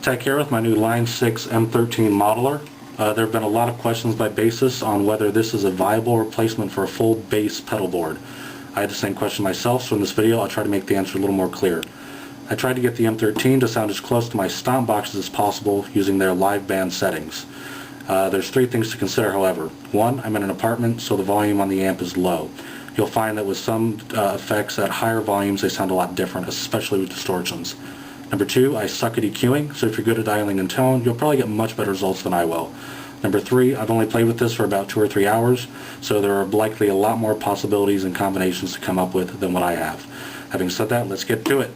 Digitech here with my new Line6 M13 modeler. There have been a lot of questions by bassists on whether this is a viable replacement for a full bass pedal board. I had the same question myself, so in this video I'll try to make the answer a little more clear. I tried to get the M13 to sound as close to my stompboxes as possible using their live band settings. There's three things to consider, however. One, I'm in an apartment, so the volume on the amp is low. You'll find that with some effects at higher volumes they sound a lot different, especially with distortions. Number two, I suck at EQing, so if you're good at dialing in tone, you'll probably get much better results than I will. Number three, I've only played with this for about 2 or 3 hours, so there are likely a lot more possibilities and combinations to come up with than what I have. Having said that, let's get to it.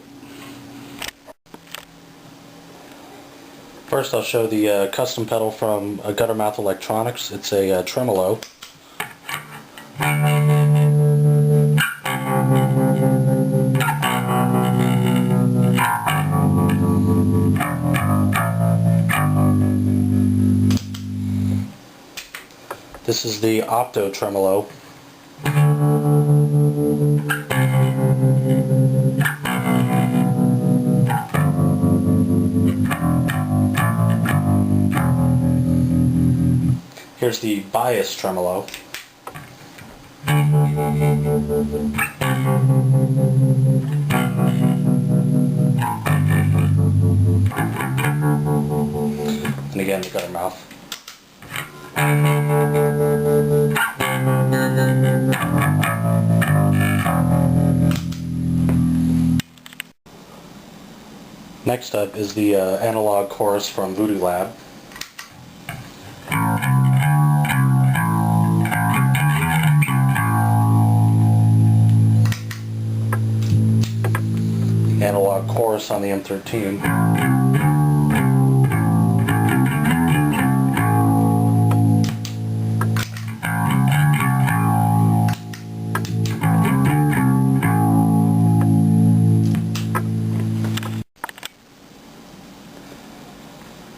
First I'll show the custom pedal from Guttermouth Electronics. It's a tremolo. This is the Opto Tremolo. Here's the Bias Tremolo. And again, the Guttermouth. Next up is the analog chorus from Voodoo Lab. Analog chorus on the M13.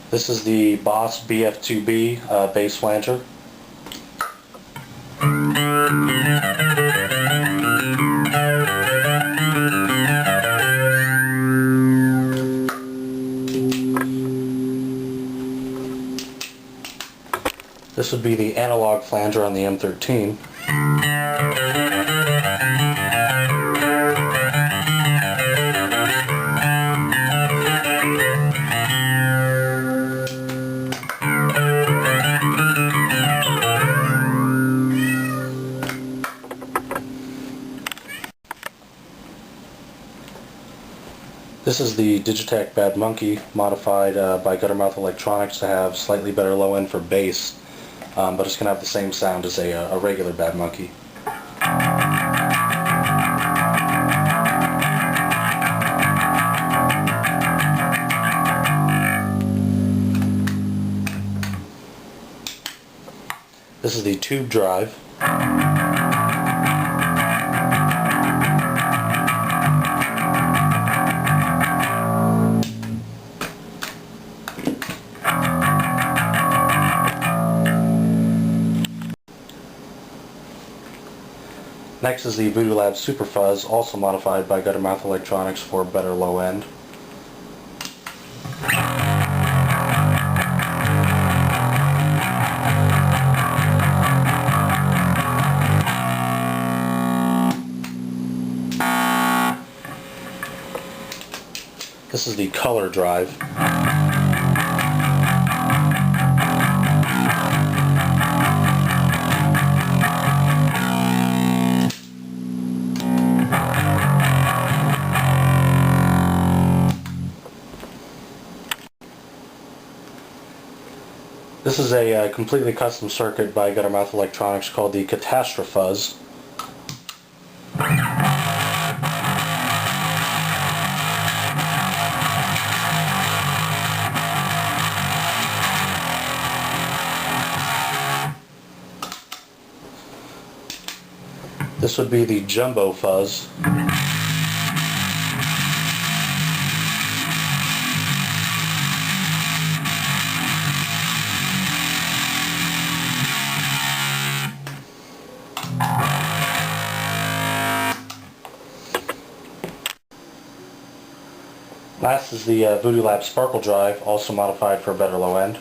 This is the Boss BF2B bass flanger. This would be the analog flanger on the M13. This is the Digitech Bad Monkey, modified by Guttermouth Electronics to have slightly better low end for bass, but it's going to have the same sound as a regular Bad Monkey. This is the tube drive. Next is the Voodoo Lab Superfuzz, also modified by Guttermouth Electronics for better low end. This is the color drive. This is a completely custom circuit by Guttermouth Electronics called the Catastro Fuzz. This would be the Jumbo Fuzz. Lastly, This is the Voodoo Lab Sparkle Drive, also modified for a better low end.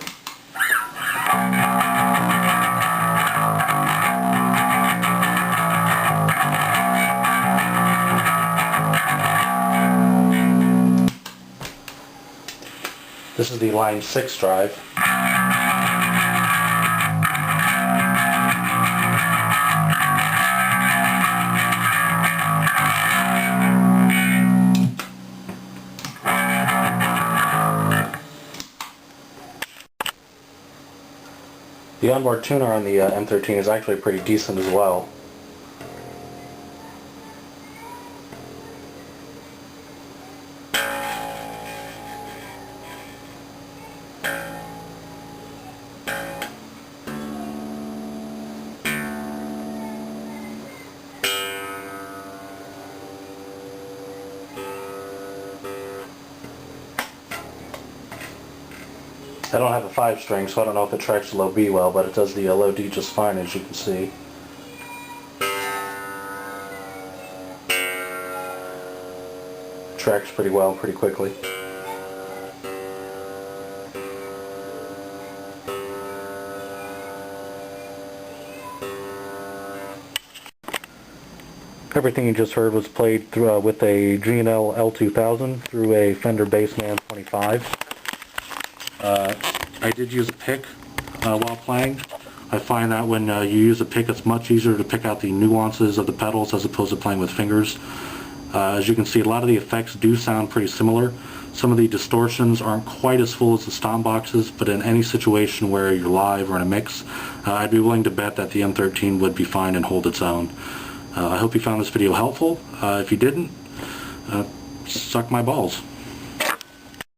This is the Line6 drive. The onboard tuner on the M13 is actually pretty decent as well. I don't have a 5-string, so I don't know if it tracks the low B well, but it does the low D just fine, as you can see. Tracks pretty well, pretty quickly. Everything you just heard was played through, with a G&L L2000 through a Fender Bassman 25. I did use a pick while playing. I find that when you use a pick, it's much easier to pick out the nuances of the pedals as opposed to playing with fingers. As you can see, a lot of the effects do sound pretty similar. Some of the distortions aren't quite as full as the stomp boxes, but in any situation where you're live or in a mix, I'd be willing to bet that the M13 would be fine and hold its own. I hope you found this video helpful. If you didn't, suck my balls.